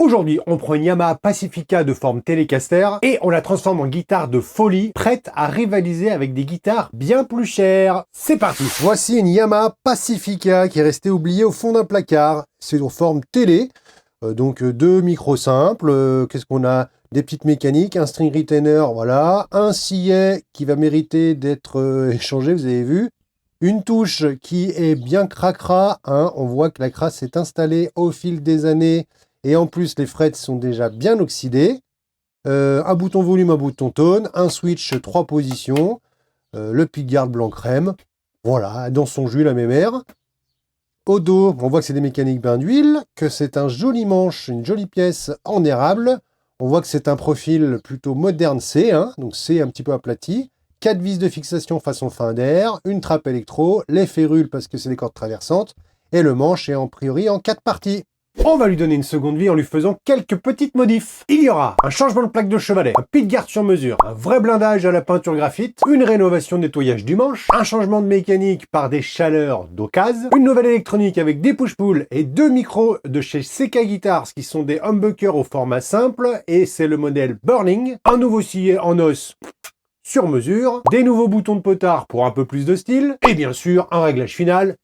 Aujourd'hui, on prend une Yamaha Pacifica de forme Telecaster et on la transforme en guitare de folie, prête à rivaliser avec des guitares bien plus chères. C'est parti! Voici une Yamaha Pacifica qui est restée oubliée au fond d'un placard. C'est en forme télé, donc deux micros simples. Qu'est-ce qu'on a? Des petites mécaniques, un string retainer, voilà, un sillet qui va mériter d'être échangé, vous avez vu. Une touche qui est bien cracra, hein. On voit que la crasse s'est installée au fil des années et en plus les frettes sont déjà bien oxydées. Un bouton volume, un bouton tone, un switch 3 positions, le pickguard blanc crème, voilà, dans son jus la mémère. Au dos, on voit que c'est des mécaniques bain d'huile, que c'est un joli manche, une jolie pièce en érable. On voit que c'est un profil plutôt moderne C, hein, donc C un petit peu aplati. 4 vis de fixation façon fin d'air, une trappe électro, les férules parce que c'est des cordes traversantes, et le manche est en priori en 4 parties. On va lui donner une seconde vie en lui faisant quelques petites modifs. Il y aura un changement de plaque de chevalet, un pickguard sur mesure, un vrai blindage à la peinture graphite, une rénovation nettoyage du manche, un changement de mécanique par des chaleurs d'occasion, une nouvelle électronique avec des push-pull et 2 micros de chez CK Guitars qui sont des humbuckers au format simple et c'est le modèle Burning, un nouveau sillet en os sur mesure, des nouveaux boutons de potard pour un peu plus de style, et bien sûr un réglage final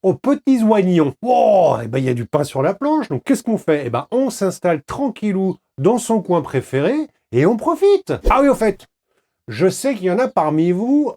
aux petits oignons. Oh, et ben il y a du pain sur la planche, donc qu'est-ce qu'on fait? Eh ben on s'installe tranquillou dans son coin préféré et on profite. Ah oui, au fait, je sais qu'il y en a parmi vous,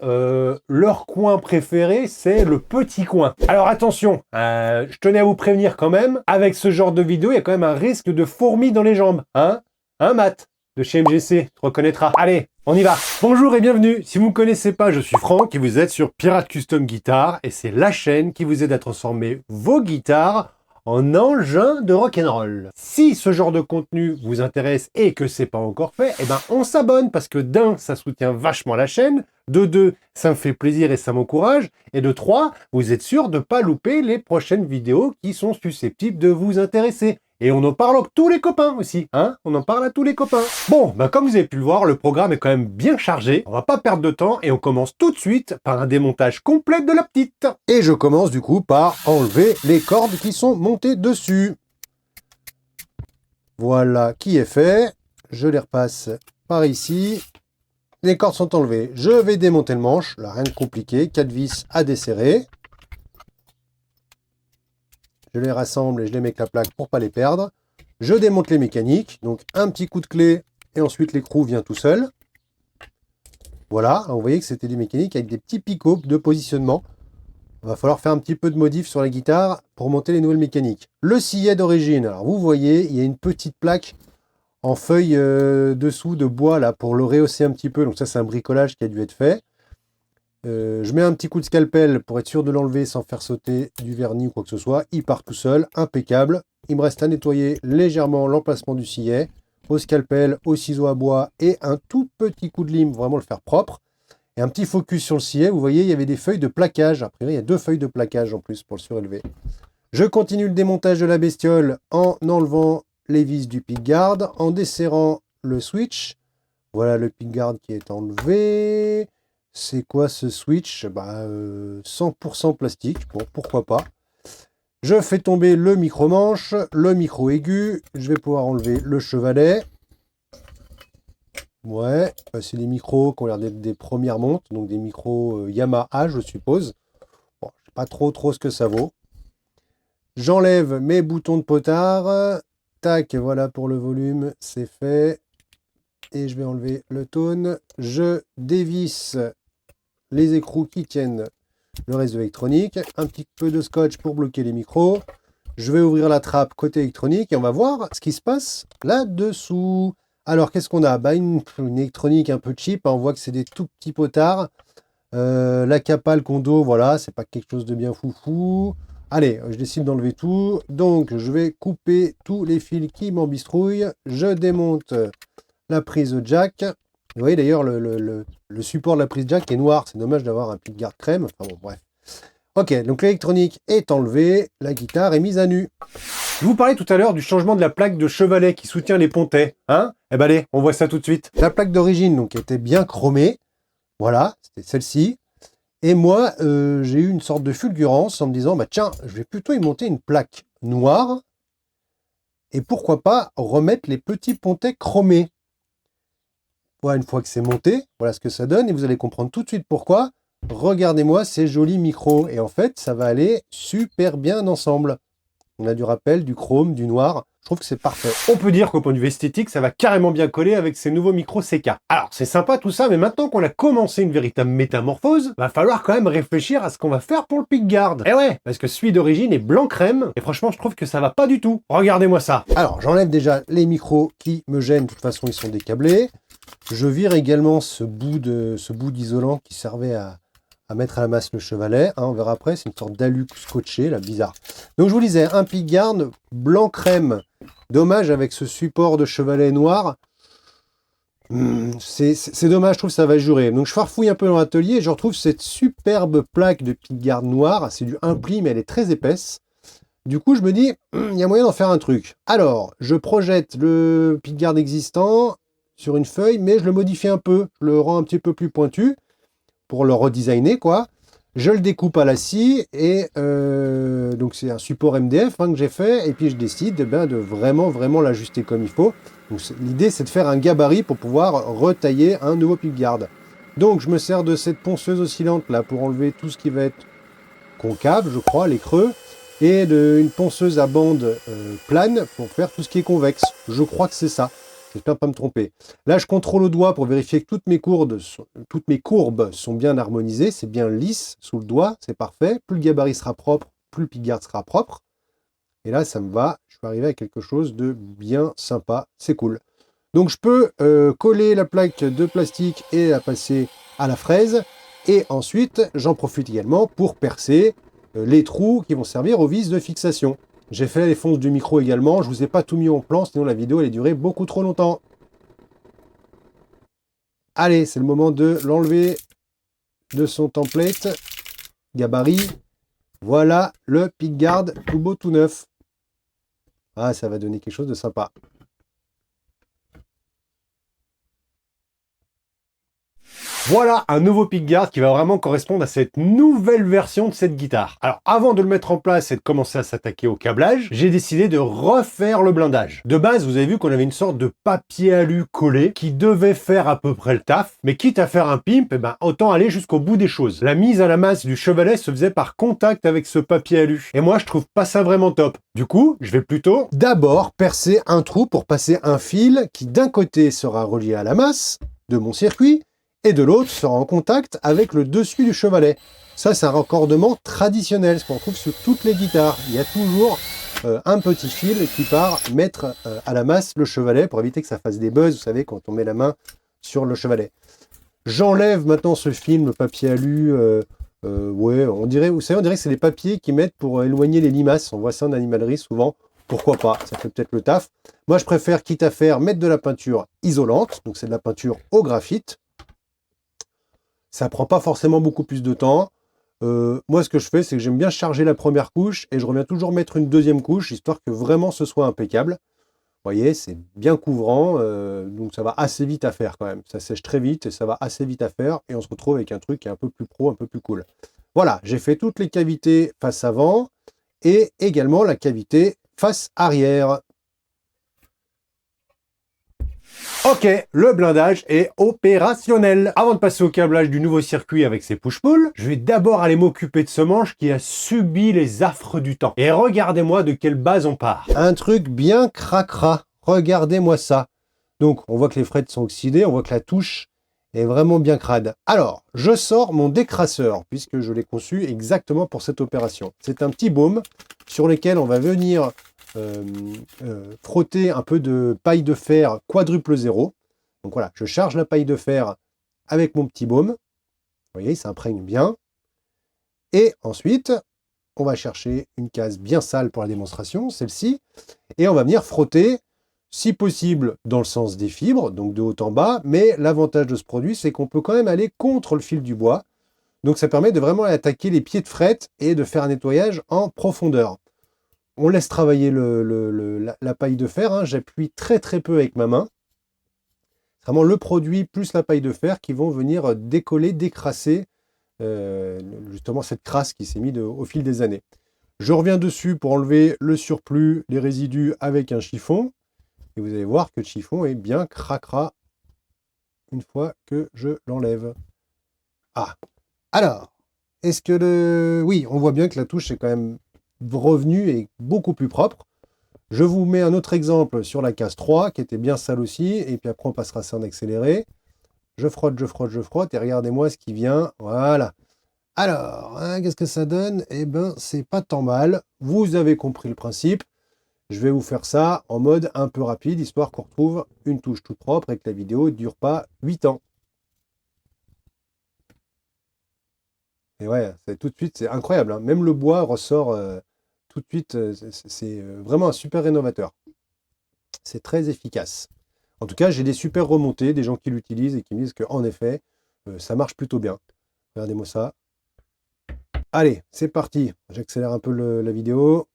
leur coin préféré, c'est le petit coin. Alors attention, je tenais à vous prévenir quand même, avec ce genre de vidéo, il y a quand même un risque de fourmis dans les jambes, hein? Hein, Matt? De chez MGC, tu reconnaîtras. Allez, on y va. Bonjour et bienvenue. Si vous ne me connaissez pas, je suis Franck et vous êtes sur Pirate Custom Guitar et c'est la chaîne qui vous aide à transformer vos guitares en engins de rock'n'roll. Si ce genre de contenu vous intéresse et que c'est pas encore fait, eh ben on s'abonne parce que d'un, ça soutient vachement la chaîne, de deux, ça me fait plaisir et ça m'encourage, et de trois, vous êtes sûr de pas louper les prochaines vidéos qui sont susceptibles de vous intéresser. Et on en parle à tous les copains aussi, hein? On en parle à tous les copains. Bon, bah comme vous avez pu le voir, le programme est quand même bien chargé. On va pas perdre de temps et on commence tout de suite par un démontage complet de la petite. Et je commence du coup par enlever les cordes qui sont montées dessus. Voilà qui est fait. Je les repasse par ici. Les cordes sont enlevées. Je vais démonter le manche. Là, rien de compliqué. 4 vis à desserrer. Je les rassemble et je les mets avec la plaque pour pas les perdre. Je démonte les mécaniques, donc un petit coup de clé et ensuite l'écrou vient tout seul. Voilà, vous voyez que c'était des mécaniques avec des petits picots de positionnement. Il va falloir faire un petit peu de modif sur la guitare pour monter les nouvelles mécaniques. Le sillet d'origine, alors vous voyez, il y a une petite plaque en feuille dessous de bois là pour le rehausser un petit peu. Donc ça c'est un bricolage qui a dû être fait. Je mets un petit coup de scalpel pour être sûr de l'enlever sans faire sauter du vernis ou quoi que ce soit. Il part tout seul, impeccable. Il me reste à nettoyer légèrement l'emplacement du sillet, au scalpel, au ciseau à bois et un tout petit coup de lime, vraiment le faire propre. Et un petit focus sur le sillet, vous voyez, il y avait des feuilles de plaquage. Après, il y a 2 feuilles de plaquage en plus pour le surélever. Je continue le démontage de la bestiole en enlevant les vis du pickguard, en desserrant le switch. Voilà le pickguard qui est enlevé. C'est quoi ce switch? 100% plastique, bon, pourquoi pas. Je fais tomber le micro-manche, le micro aigu. Je vais pouvoir enlever le chevalet. Ouais, c'est des micros qui ont l'air d'être des premières montes, donc des micros Yamaha, je suppose. Bon, je sais pas trop ce que ça vaut. J'enlève mes boutons de potard. Tac, voilà pour le volume, c'est fait. Et je vais enlever le tone. Je dévisse les écrous qui tiennent le reste de l'électronique, un petit peu de scotch pour bloquer les micros. Je vais ouvrir la trappe côté électronique et on va voir ce qui se passe là-dessous. Alors, qu'est-ce qu'on a? Une électronique un peu cheap, hein. On voit que c'est des tout petits potards. La Capal Kondo, voilà, c'est pas quelque chose de bien foufou. Allez, je décide d'enlever tout. Donc, je vais couper tous les fils qui m'embistrouillent. Je démonte la prise jack. Vous voyez d'ailleurs le support de la prise jack est noir. C'est dommage d'avoir un pickguard crème. Enfin bon, bref. Ok, donc l'électronique est enlevée. La guitare est mise à nu. Je vous parlais tout à l'heure du changement de la plaque de chevalet qui soutient les pontets. Hein? Eh ben allez, on voit ça tout de suite. La plaque d'origine donc était bien chromée. Voilà, c'était celle-ci. Et moi, j'ai eu une sorte de fulgurance en me disant, bah tiens, je vais plutôt y monter une plaque noire. Et pourquoi pas remettre les petits pontets chromés. Voilà, une fois que c'est monté, voilà ce que ça donne et vous allez comprendre tout de suite pourquoi. Regardez-moi ces jolis micros et en fait ça va aller super bien ensemble. On a du rappel, du chrome, du noir. Je trouve que c'est parfait. On peut dire qu'au point de vue esthétique, ça va carrément bien coller avec ces nouveaux micros CK. Alors, c'est sympa tout ça, mais maintenant qu'on a commencé une véritable métamorphose, va falloir quand même réfléchir à ce qu'on va faire pour le pickguard. Eh ouais, parce que celui d'origine est blanc crème, et franchement, je trouve que ça va pas du tout. Regardez-moi ça. Alors, j'enlève déjà les micros qui me gênent. De toute façon, ils sont décablés. Je vire également ce bout d'isolant qui servait à mettre à la masse le chevalet. Hein, on verra après, c'est une sorte d'alu scotché, là, bizarre. Donc je vous disais, un pickguard blanc crème. Dommage avec ce support de chevalet noir. C'est dommage, je trouve que ça va jurer. Donc je farfouille un peu dans l'atelier et je retrouve cette superbe plaque de pickguard noir. C'est du 1 pli, mais elle est très épaisse. Du coup, je me dis, il y a moyen d'en faire un truc. Alors, je projette le pickguard existant sur une feuille, mais je le modifie un peu. Je le rends un petit peu plus pointu pour le redesigner, quoi. Je le découpe à la scie et donc c'est un support MDF que j'ai fait et puis je décide de vraiment l'ajuster comme il faut. L'idée c'est de faire un gabarit pour pouvoir retailler un nouveau pickguard. Donc je me sers de cette ponceuse oscillante là pour enlever tout ce qui va être concave, je crois, les creux, et une ponceuse à bande plane pour faire tout ce qui est convexe. Je crois que c'est ça. J'espère pas me tromper. Là, je contrôle au doigt pour vérifier que toutes mes courbes sont bien harmonisées. C'est bien lisse sous le doigt, c'est parfait. Plus le gabarit sera propre, plus le pickguard sera propre. Et là, ça me va. Je vais arriver à quelque chose de bien sympa. C'est cool. Donc, je peux coller la plaque de plastique et la passer à la fraise. Et ensuite, j'en profite également pour percer les trous qui vont servir aux vis de fixation. J'ai fait les fonces du micro également. Je vous ai pas tout mis en plan, sinon la vidéo allait durer beaucoup trop longtemps. Allez, c'est le moment de l'enlever de son template. Gabarit. Voilà le pickguard tout beau, tout neuf. Ah, ça va donner quelque chose de sympa. Voilà un nouveau pickguard qui va vraiment correspondre à cette nouvelle version de cette guitare. Alors avant de le mettre en place et de commencer à s'attaquer au câblage, j'ai décidé de refaire le blindage. De base, vous avez vu qu'on avait une sorte de papier alu collé qui devait faire à peu près le taf, mais quitte à faire un pimp, autant aller jusqu'au bout des choses. La mise à la masse du chevalet se faisait par contact avec ce papier alu. Et moi, je trouve pas ça vraiment top. Du coup, je vais plutôt d'abord percer un trou pour passer un fil qui d'un côté sera relié à la masse de mon circuit, et de l'autre sera en contact avec le dessus du chevalet. Ça, c'est un raccordement traditionnel, ce qu'on trouve sur toutes les guitares. Il y a toujours un petit fil qui part mettre à la masse le chevalet pour éviter que ça fasse des buzz, vous savez, quand on met la main sur le chevalet. J'enlève maintenant ce film, le papier alu. Ouais, on dirait, vous savez, on dirait que c'est des papiers qui mettent pour éloigner les limaces. On voit ça en animalerie souvent. Pourquoi pas, ça fait peut-être le taf. Moi, je préfère, quitte à faire, mettre de la peinture isolante. Donc, c'est de la peinture au graphite. Ça prend pas forcément beaucoup plus de temps. Moi, ce que je fais, c'est que j'aime bien charger la première couche et je reviens toujours mettre une deuxième couche, histoire que vraiment ce soit impeccable. Vous voyez, c'est bien couvrant, donc ça va assez vite à faire quand même. Ça sèche très vite et ça va assez vite à faire. Et on se retrouve avec un truc qui est un peu plus pro, un peu plus cool. Voilà, j'ai fait toutes les cavités face avant et également la cavité face arrière. Ok, le blindage est opérationnel. Avant de passer au câblage du nouveau circuit avec ses push-pull, je vais d'abord aller m'occuper de ce manche qui a subi les affres du temps. Et regardez-moi de quelle base on part. Un truc bien cracra. Regardez-moi ça. Donc, on voit que les frettes sont oxydées, on voit que la touche est vraiment bien crade. Alors, je sors mon décrasseur, puisque je l'ai conçu exactement pour cette opération. C'est un petit baume sur lequel on va venir frotter un peu de paille de fer quadruple zéro. Donc voilà, je charge la paille de fer avec mon petit baume. Vous voyez, il s'imprègne bien. Et ensuite, on va chercher une case bien sale pour la démonstration, celle-ci. Et on va venir frotter, si possible, dans le sens des fibres, donc de haut en bas. Mais l'avantage de ce produit, c'est qu'on peut quand même aller contre le fil du bois. Donc ça permet de vraiment attaquer les pieds de fret et de faire un nettoyage en profondeur. On laisse travailler la paille de fer. Hein. J'appuie très peu avec ma main. C'est vraiment le produit plus la paille de fer qui vont venir décoller, décrasser justement cette crasse qui s'est mise au fil des années. Je reviens dessus pour enlever le surplus, les résidus avec un chiffon. Et vous allez voir que le chiffon est bien cracra une fois que je l'enlève. Ah, alors, est-ce que le... Oui, on voit bien que la touche est quand même revenue et beaucoup plus propre. Je vous mets un autre exemple sur la case 3, qui était bien sale aussi, et puis après on passera ça en accéléré. Je frotte, je frotte, je frotte, et regardez-moi ce qui vient. Voilà. Alors, hein, qu'est-ce que ça donne? Eh ben, c'est pas tant mal. Vous avez compris le principe. Je vais vous faire ça en mode un peu rapide, histoire qu'on retrouve une touche toute propre et que la vidéo ne dure pas 8 ans. Et ouais, tout de suite, c'est incroyable, hein. Même le bois ressort tout de suite. C'est vraiment un super rénovateur. C'est très efficace. En tout cas, j'ai des super remontées, des gens qui l'utilisent et qui me disent qu'en effet, ça marche plutôt bien. Regardez-moi ça. Allez, c'est parti. J'accélère un peu la vidéo.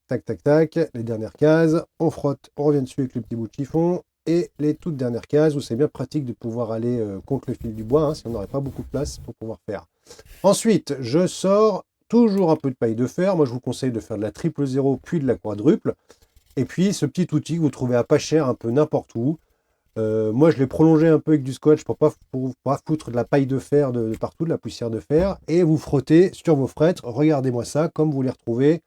Tac, tac, tac. Les dernières cases. On frotte, on revient dessus avec le petit bout de chiffon. Et les toutes dernières cases où c'est bien pratique de pouvoir aller contre le fil du bois, hein, si on n'aurait pas beaucoup de place pour pouvoir faire. Ensuite, je sors toujours un peu de paille de fer. Moi, je vous conseille de faire de la triple zéro puis de la quadruple. Et puis, ce petit outil que vous trouvez à pas cher un peu n'importe où. Moi, je l'ai prolongé un peu avec du scotch pour pas foutre de la paille de fer de partout, de la poussière de fer. Et vous frottez sur vos frettes. Regardez-moi ça, comme vous les retrouvez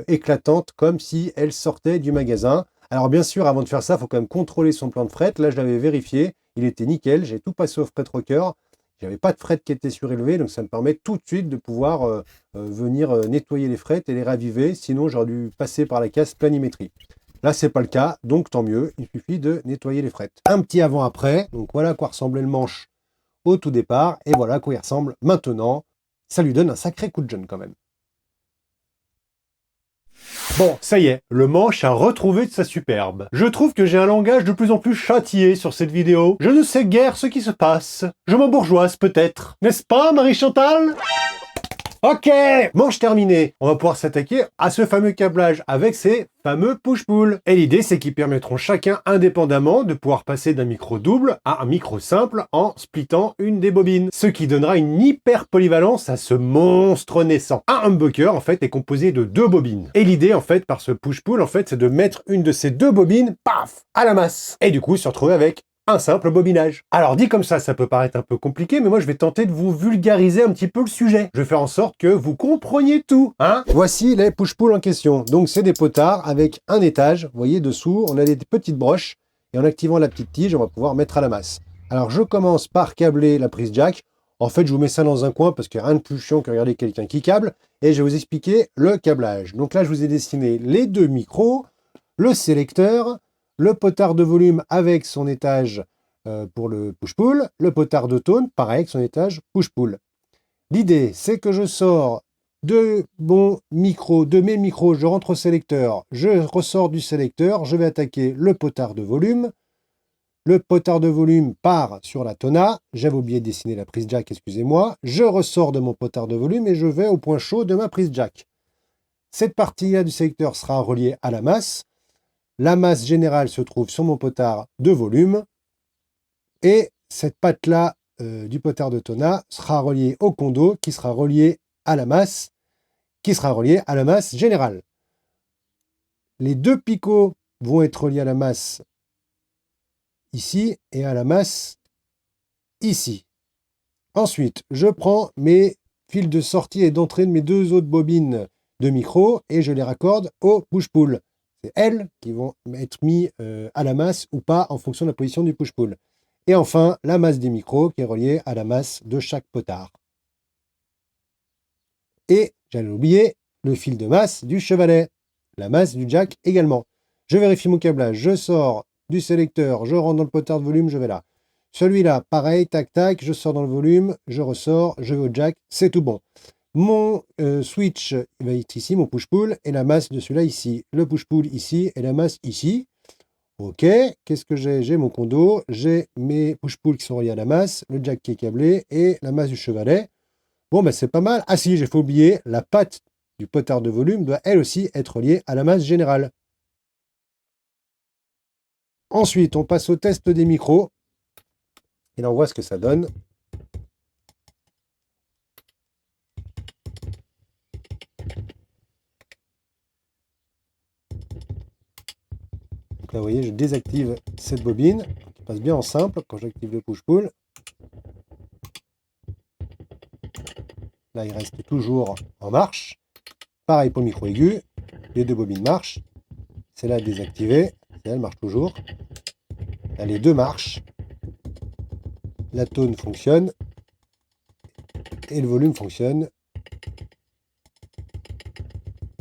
éclatantes, comme si elles sortaient du magasin. Alors, bien sûr, avant de faire ça, il faut quand même contrôler son plan de fret. Là, je l'avais vérifié. Il était nickel. J'ai tout passé au fret rocker. J'avais pas de fret qui était surélevé, donc ça me permet tout de suite de pouvoir venir nettoyer les frettes et les raviver. Sinon, j'aurais dû passer par la case planimétrie. Là, c'est pas le cas, donc tant mieux. Il suffit de nettoyer les frettes. Un petit avant-après. Donc voilà à quoi ressemblait le manche au tout départ. Et voilà à quoi il ressemble maintenant. Ça lui donne un sacré coup de jeune quand même. Bon, ça y est, le manche a retrouvé de sa superbe. Je trouve que j'ai un langage de plus en plus châtié sur cette vidéo. Je ne sais guère ce qui se passe. Je m'embourgeoise peut-être. N'est-ce pas, Marie-Chantal? Ok, manche terminée. On va pouvoir s'attaquer à ce fameux câblage avec ces fameux push-pull. Et l'idée, c'est qu'ils permettront chacun indépendamment de pouvoir passer d'un micro double à un micro simple en splittant une des bobines. Ce qui donnera une hyper polyvalence à ce monstre naissant. Un humbucker, en fait, est composé de 2 bobines. Et l'idée, en fait, par ce push-pull, en fait, c'est de mettre une de ces 2 bobines, paf, à la masse. Et du coup, se retrouver avec un simple bobinage. Alors dit comme ça peut paraître un peu compliqué, mais moi je vais tenter de vous vulgariser un petit peu le sujet. Je vais faire en sorte que vous compreniez tout, hein. Voici les push-pull en question. Donc c'est des potards avec un étage. Vous voyez dessous, on a des petites broches et en activant la petite tige, on va pouvoir mettre à la masse. Alors je commence par câbler la prise jack. En fait, je vous mets ça dans un coin parce qu'il n'y a rien de plus chiant que regarder quelqu'un qui câble. Et je vais vous expliquer le câblage. Donc là, je vous ai dessiné les 2 micros, le sélecteur, le potard de volume avec son étage pour le push-pull, le potard de tone, pareil, avec son étage push-pull. L'idée, c'est que je sors de mes micros, je rentre au sélecteur, je ressors du sélecteur, je vais attaquer le potard de volume. Le potard de volume part sur la tona. J'avais oublié de dessiner la prise jack, excusez-moi. Je ressors de mon potard de volume et je vais au point chaud de ma prise jack. Cette partie-là du sélecteur sera reliée à la masse. La masse générale se trouve sur mon potard de volume et cette patte-là du potard de tona sera reliée au condo qui sera relié à la masse, générale. Les 2 picots vont être reliés à la masse ici et à la masse ici. Ensuite, je prends mes fils de sortie et d'entrée de mes 2 autres bobines de micro et je les raccorde au push-pull. C'est elles qui vont être mis à la masse ou pas en fonction de la position du push-pull. Et enfin, la masse des micros qui est reliée à la masse de chaque potard. Et, j'allais oublier, le fil de masse du chevalet. La masse du jack également. Je vérifie mon câblage, je sors du sélecteur, je rentre dans le potard de volume, je vais là. Celui-là, pareil, tac tac, je sors dans le volume, je ressors, je vais au jack, c'est tout bon. Mon switch va être ici, mon push-pull, et la masse de celui-là ici. Le push-pull ici, et la masse ici. Ok, qu'est-ce que j'ai? J'ai mon condo, j'ai mes push-pull qui sont reliés à la masse, le jack qui est câblé, et la masse du chevalet. Bon, ben c'est pas mal. Ah si, j'ai fait oublier, la patte du potard de volume doit elle aussi être reliée à la masse générale. Ensuite, on passe au test des micros. Et là, on voit ce que ça donne. Donc là, vous voyez, je désactive cette bobine, qui passe bien en simple quand j'active le push-pull. Là, il reste toujours en marche. Pareil pour le micro aigu, les deux bobines marchent. Celle-là désactivée, elle marche toujours. Là, les deux marchent. La tone fonctionne. Et le volume fonctionne.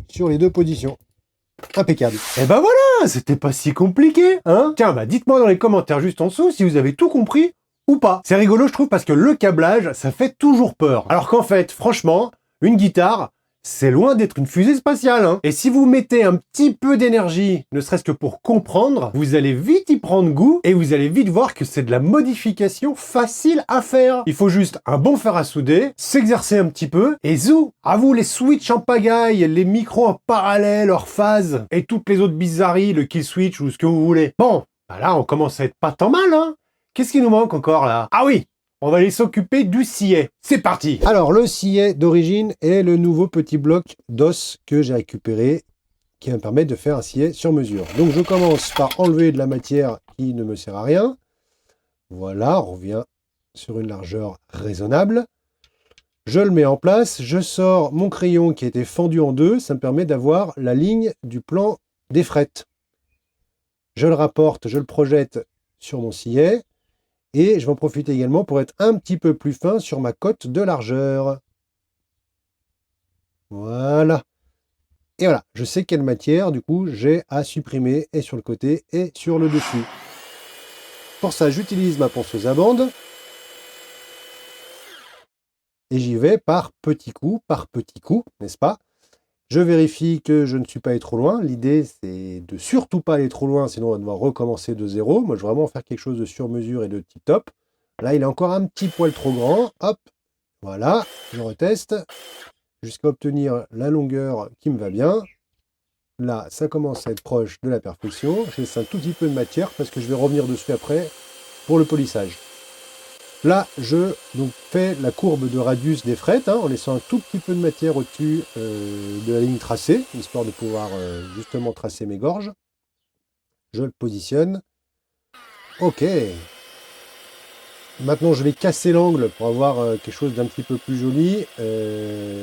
Sur les deux positions. Impeccable. Et ben voilà, c'était pas si compliqué, hein? Tiens, bah dites-moi dans les commentaires juste en dessous si vous avez tout compris ou pas. C'est rigolo, je trouve, parce que le câblage, ça fait toujours peur. Alors qu'en fait, franchement, une guitare, c'est loin d'être une fusée spatiale, hein. Et si vous mettez un petit peu d'énergie, ne serait-ce que pour comprendre, vous allez vite y prendre goût et vous allez vite voir que c'est de la modification facile à faire. Il faut juste un bon fer à souder, s'exercer un petit peu et zou! À vous les switches en pagaille, les micros en parallèle, hors phase et toutes les autres bizarreries, le kill switch ou ce que vous voulez. Bon, bah là on commence à être pas tant mal, hein. Qu'est-ce qui nous manque encore là? Ah oui! On va aller s'occuper du sillet. C'est parti! Alors, le sillet d'origine est le nouveau petit bloc d'os que j'ai récupéré qui va me permettre de faire un sillet sur mesure. Donc, je commence par enlever de la matière qui ne me sert à rien. Voilà, on revient sur une largeur raisonnable. Je le mets en place. Je sors mon crayon qui a été fendu en deux. Ça me permet d'avoir la ligne du plan des frettes. Je le rapporte, je le projette sur mon sillet. Et je vais en profiter également pour être un petit peu plus fin sur ma cote de largeur. Voilà. Et voilà, je sais quelle matière, du coup, j'ai à supprimer et sur le côté et sur le dessus. Pour ça, j'utilise ma ponceuse à bande. Et j'y vais par petits coups, n'est-ce pas? Je vérifie que je ne suis pas allé trop loin. L'idée, c'est de surtout pas aller trop loin, sinon on va devoir recommencer de zéro. Moi, je veux vraiment faire quelque chose de sur mesure et de tip-top. Là, il est encore un petit poil trop grand. Hop, voilà, je reteste jusqu'à obtenir la longueur qui me va bien. Là, ça commence à être proche de la perfection. Je laisse un tout petit peu de matière parce que je vais revenir dessus après pour le polissage. Là, je fais la courbe de radius des frettes, en laissant un tout petit peu de matière au-dessus de la ligne tracée, histoire de pouvoir justement tracer mes gorges. Je le positionne. Ok. Maintenant, je vais casser l'angle pour avoir quelque chose d'un petit peu plus joli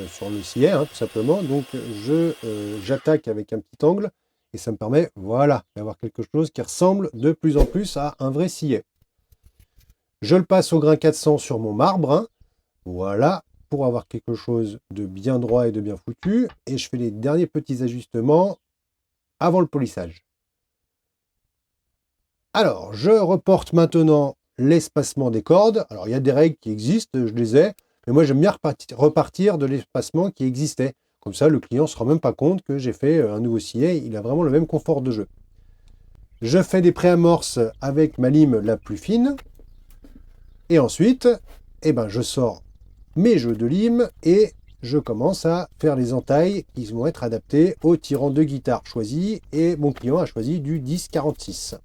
sur le sillet, tout simplement. Donc, j'attaque avec un petit angle et ça me permet, voilà, d'avoir quelque chose qui ressemble de plus en plus à un vrai sillet. Je le passe au grain 400 sur mon marbre, voilà, pour avoir quelque chose de bien droit et de bien foutu. Et je fais les derniers petits ajustements avant le polissage. Alors, je reporte maintenant l'espacement des cordes. Alors, il y a des règles qui existent, je les ai, mais moi j'aime bien repartir de l'espacement qui existait. Comme ça, le client ne se rend même pas compte que j'ai fait un nouveau sillet, il a vraiment le même confort de jeu. Je fais des préamorces avec ma lime la plus fine. Et ensuite, je sors mes jeux de lime et je commence à faire les entailles qui vont être adaptés au tirant de guitare choisi. Et mon client a choisi du 10-46.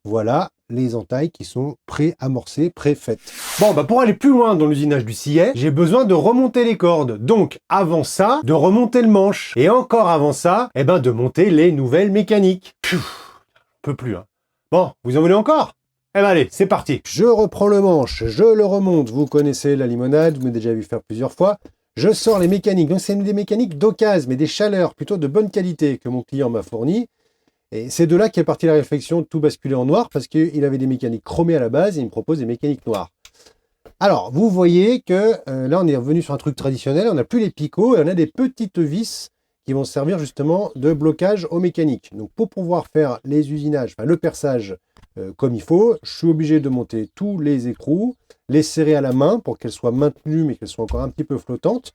Voilà les entailles qui sont pré-amorcées, pré-faites. Bon, pour aller plus loin dans l'usinage du sillet, j'ai besoin de remonter les cordes. Donc, avant ça, de remonter le manche. Et encore avant ça, de monter les nouvelles mécaniques. On peut plus, hein. Bon, vous en voulez encore? Allez, c'est parti. Je reprends le manche, je le remonte. Vous connaissez la limonade, vous m'avez déjà vu faire plusieurs fois. Je sors les mécaniques. Donc, c'est des mécaniques d'occasion, mais des chaleurs plutôt de bonne qualité que mon client m'a fourni. Et c'est de là qu'est partie la réflexion de tout basculer en noir, parce qu'il avait des mécaniques chromées à la base et il me propose des mécaniques noires. Alors, vous voyez que là, on est revenu sur un truc traditionnel. On n'a plus les picots et on a des petites vis qui vont servir justement de blocage aux mécaniques. Donc, pour pouvoir faire les usinages, le perçage comme il faut, je suis obligé de monter tous les écrous, les serrer à la main pour qu'elles soient maintenues, mais qu'elles soient encore un petit peu flottantes.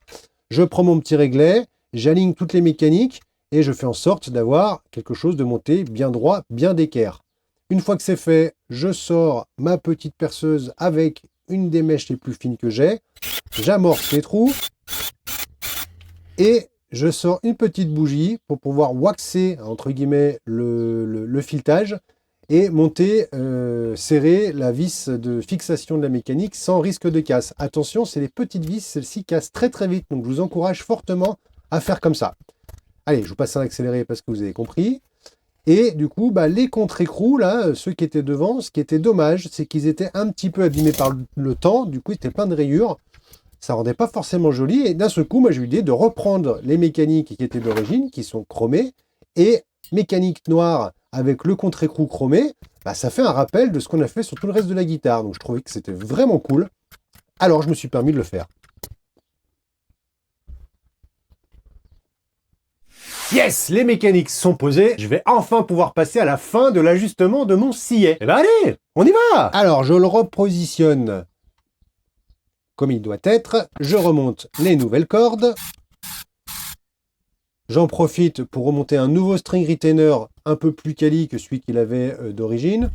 Je prends mon petit réglet, j'aligne toutes les mécaniques et je fais en sorte d'avoir quelque chose de monté bien droit, bien d'équerre. Une fois que c'est fait, je sors ma petite perceuse avec une des mèches les plus fines que j'ai, j'amorce les trous et je sors une petite bougie pour pouvoir waxer, entre guillemets, le filetage et monter, serrer la vis de fixation de la mécanique sans risque de casse. Attention, c'est les petites vis, celles-ci cassent très très vite, donc je vous encourage fortement à faire comme ça. Allez, je vous passe un accéléré parce que vous avez compris. Et du coup, bah, les contre-écrous, là, ceux qui étaient devant, ce qui était dommage, c'est qu'ils étaient un petit peu abîmés par le temps. Du coup, ils étaient plein de rayures. Ça rendait pas forcément joli. Et d'un seul coup, moi, j'ai eu l'idée de reprendre les mécaniques qui étaient d'origine, qui sont chromées, et mécanique noire avec le contre-écrou chromé. Bah, ça fait un rappel de ce qu'on a fait sur tout le reste de la guitare. Donc, je trouvais que c'était vraiment cool. Alors, je me suis permis de le faire. Yes, les mécaniques sont posées. Je vais enfin pouvoir passer à la fin de l'ajustement de mon sillet. Eh ben allez, on y va! Alors, je le repositionne comme il doit être. Je remonte les nouvelles cordes. J'en profite pour remonter un nouveau string retainer un peu plus quali que celui qu'il avait d'origine.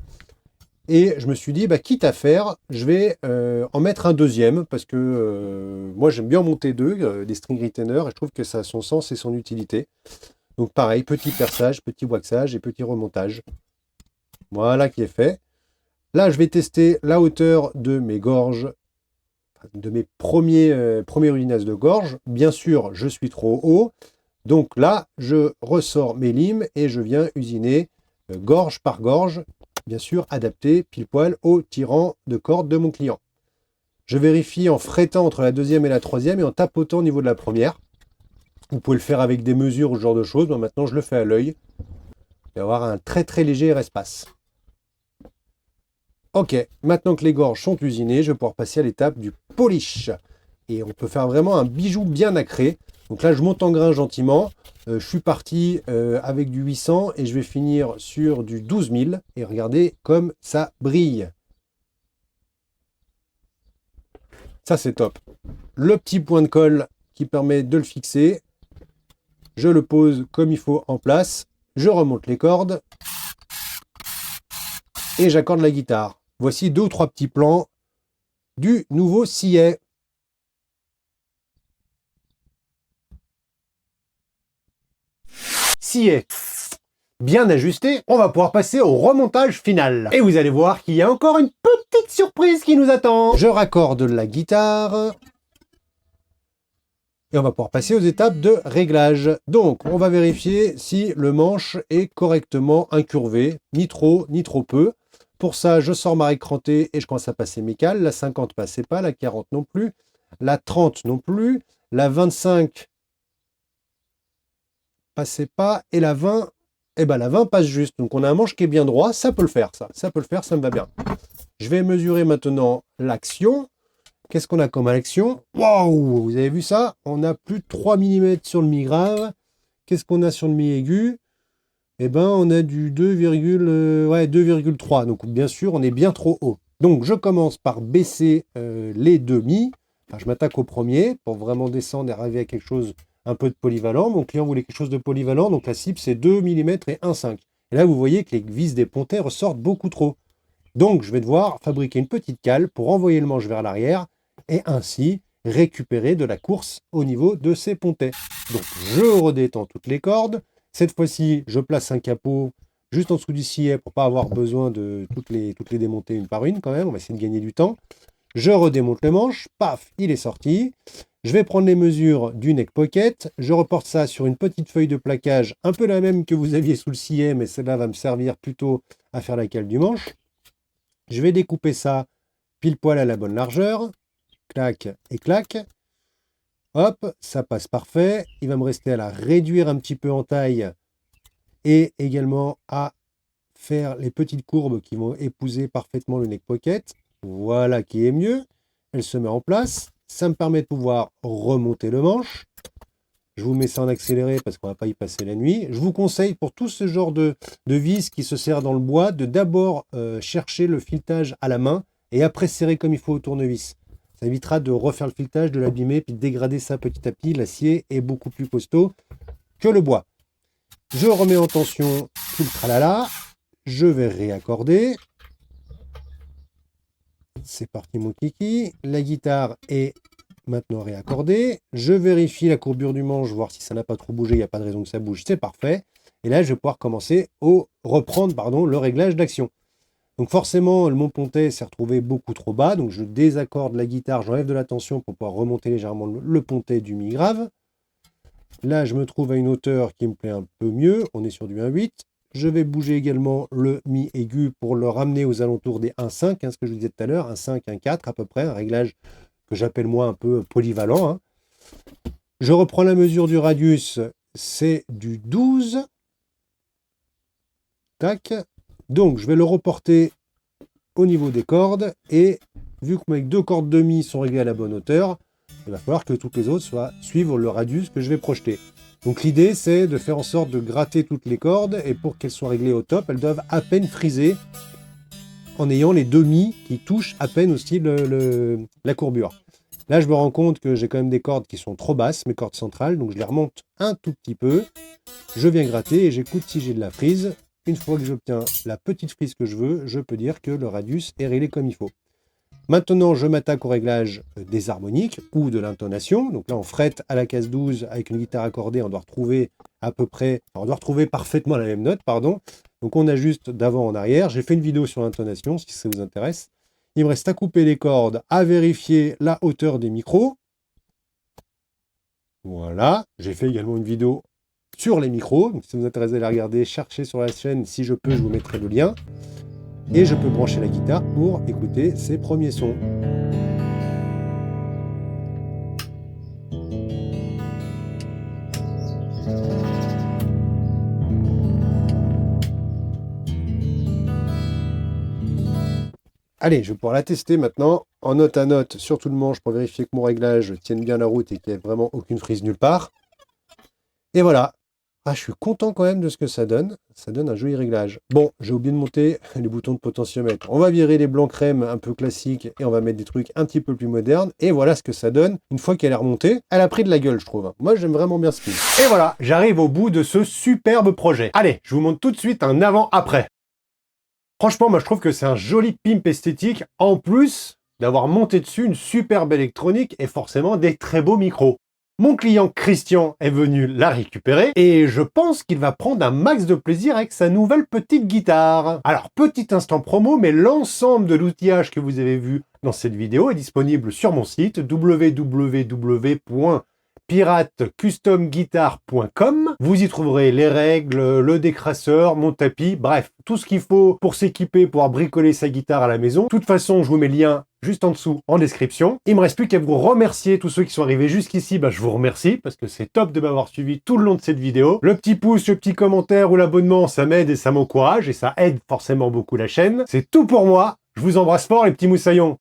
Et je me suis dit, bah, quitte à faire, je vais en mettre un deuxième, parce que moi j'aime bien en monter deux, des string retainers, et je trouve que ça a son sens et son utilité. Donc pareil, petit perçage, petit waxage et petit remontage. Voilà qui est fait. Là, je vais tester la hauteur de mes gorges, de mes premiers usinage de gorge. Bien sûr, je suis trop haut. Donc là, je ressors mes limes et je viens usiner gorge par gorge, bien sûr adapté pile poil au tirant de corde de mon client. Je vérifie en frettant entre la deuxième et la troisième et en tapotant au niveau de la première. Vous pouvez le faire avec des mesures ou ce genre de choses. Moi, maintenant, je le fais à l'œil. Et avoir un très très léger espace. Ok, maintenant que les gorges sont usinées, je vais pouvoir passer à l'étape du polish. Et on peut faire vraiment un bijou bien nacré. Donc là, je monte en grain gentiment. Je suis parti avec du 800 et je vais finir sur du 12 000. Et regardez comme ça brille. Ça, c'est top. Le petit point de colle qui permet de le fixer. Je le pose comme il faut en place. Je remonte les cordes. Et j'accorde la guitare. Voici 2 ou 3 petits plans du nouveau sillet. Sillet bien ajusté, on va pouvoir passer au remontage final. Et vous allez voir qu'il y a encore une petite surprise qui nous attend. Je raccorde la guitare. Et on va pouvoir passer aux étapes de réglage. Donc, on va vérifier si le manche est correctement incurvé, ni trop peu. Pour ça, je sors ma règle crantée et je commence à passer mes cales. La 50 passait pas, la 40 non plus, la 30 non plus, la 25 passait pas et la 20, eh ben la 20 passe juste. Donc on a un manche qui est bien droit, ça peut le faire ça. Ça peut le faire, ça me va bien. Je vais mesurer maintenant l'action. Qu'est-ce qu'on a comme action? Waouh, vous avez vu ça? On a plus de 3 mm sur le mi grave. Qu'est-ce qu'on a sur le mi aigu? Eh ben, on a du 2,3. Donc, bien sûr, on est bien trop haut. Donc, je commence par baisser les demi. Enfin, je m'attaque au premier pour vraiment descendre et arriver à quelque chose un peu de polyvalent. Mon client voulait quelque chose de polyvalent. Donc, la cible, c'est 2 mm et 1,5. Et là, vous voyez que les vis des pontets ressortent beaucoup trop. Donc, je vais devoir fabriquer une petite cale pour envoyer le manche vers l'arrière et ainsi récupérer de la course au niveau de ces pontets. Donc, je redétends toutes les cordes. Cette fois-ci, je place un capot juste en dessous du sillet pour ne pas avoir besoin de toutes les démonter une par une quand même. On va essayer de gagner du temps. Je redémonte le manche. Paf, il est sorti. Je vais prendre les mesures du neck pocket. Je reporte ça sur une petite feuille de plaquage, un peu la même que vous aviez sous le sillet, mais celle-là va me servir plutôt à faire la cale du manche. Je vais découper ça pile poil à la bonne largeur. Clac et clac. Hop, ça passe parfait. Il va me rester à la réduire un petit peu en taille et également à faire les petites courbes qui vont épouser parfaitement le neck pocket. Voilà qui est mieux. Elle se met en place. Ça me permet de pouvoir remonter le manche. Je vous mets ça en accéléré parce qu'on ne va pas y passer la nuit. Je vous conseille pour tout ce genre de vis qui se serre dans le bois de d'abord chercher le filetage à la main et après serrer comme il faut au tournevis. Ça évitera de refaire le filetage, de l'abîmer, puis de dégrader ça petit à petit. L'acier est beaucoup plus costaud que le bois. Je remets en tension tout le tralala. Je vais réaccorder. C'est parti mon kiki. La guitare est maintenant réaccordée. Je vérifie la courbure du manche, voir si ça n'a pas trop bougé. Il n'y a pas de raison que ça bouge. C'est parfait. Et là, je vais pouvoir commencer reprendre le réglage d'action. Donc forcément, mon pontet s'est retrouvé beaucoup trop bas, donc je désaccorde la guitare, j'enlève de la tension pour pouvoir remonter légèrement le pontet du mi grave. Là, je me trouve à une hauteur qui me plaît un peu mieux, on est sur du 1,8. Je vais bouger également le mi aigu pour le ramener aux alentours des 1,5, ce que je vous disais tout à l'heure, 1,5, 1,4 à peu près, un réglage que j'appelle moi un peu polyvalent, hein. Je reprends la mesure du radius, c'est du 12. Tac. Donc, je vais le reporter au niveau des cordes. Et vu que mes 2 cordes de mi sont réglées à la bonne hauteur, il va falloir que toutes les autres suivent le radius que je vais projeter. Donc, l'idée, c'est de faire en sorte de gratter toutes les cordes. Et pour qu'elles soient réglées au top, elles doivent à peine friser en ayant les 2 mi qui touchent à peine aussi la courbure. Là, je me rends compte que j'ai quand même des cordes qui sont trop basses, mes cordes centrales, donc je les remonte un tout petit peu. Je viens gratter et j'écoute si j'ai de la frise. Une fois que j'obtiens la petite frise que je veux, je peux dire que le radius est réglé comme il faut. Maintenant, je m'attaque au réglage des harmoniques ou de l'intonation. Donc là, on frette à la case 12 avec une guitare accordée, on doit retrouver à peu près, on doit retrouver parfaitement la même note, pardon. Donc on ajuste d'avant en arrière. J'ai fait une vidéo sur l'intonation, si ça vous intéresse. Il me reste à couper les cordes, à vérifier la hauteur des micros. Voilà. J'ai fait également une vidéo sur les micros. Donc, si ça vous intéresse d'aller regarder, cherchez sur la chaîne. Si je peux, je vous mettrai le lien. Et je peux brancher la guitare pour écouter ses premiers sons. Allez, je vais pouvoir la tester maintenant en note à note sur tout le manche pour vérifier que mon réglage tienne bien la route et qu'il n'y ait vraiment aucune frise nulle part. Et voilà. Ah, je suis content quand même de ce que ça donne. Ça donne un joli réglage. Bon, j'ai oublié de monter les boutons de potentiomètre. On va virer les blancs crème un peu classiques et on va mettre des trucs un petit peu plus modernes. Et voilà ce que ça donne. Une fois qu'elle est remontée, elle a pris de la gueule, je trouve. Moi, j'aime vraiment bien ce film. Et voilà, j'arrive au bout de ce superbe projet. Allez, je vous montre tout de suite un avant-après. Franchement, moi, je trouve que c'est un joli pimp esthétique, en plus d'avoir monté dessus une superbe électronique et forcément des très beaux micros. Mon client Christian est venu la récupérer et je pense qu'il va prendre un max de plaisir avec sa nouvelle petite guitare. Alors, petit instant promo, mais l'ensemble de l'outillage que vous avez vu dans cette vidéo est disponible sur mon site www.piratecustomguitar.com. Vous y trouverez les règles, le décrasseur, mon tapis, bref, tout ce qu'il faut pour s'équiper, pouvoir bricoler sa guitare à la maison. De toute façon, je vous mets le lien juste en dessous en description. Il me reste plus qu'à vous remercier, tous ceux qui sont arrivés jusqu'ici, je vous remercie parce que c'est top de m'avoir suivi tout le long de cette vidéo. Le petit pouce, le petit commentaire ou l'abonnement, ça m'aide et ça m'encourage et ça aide forcément beaucoup la chaîne. C'est tout pour moi. Je vous embrasse fort les petits moussaillons.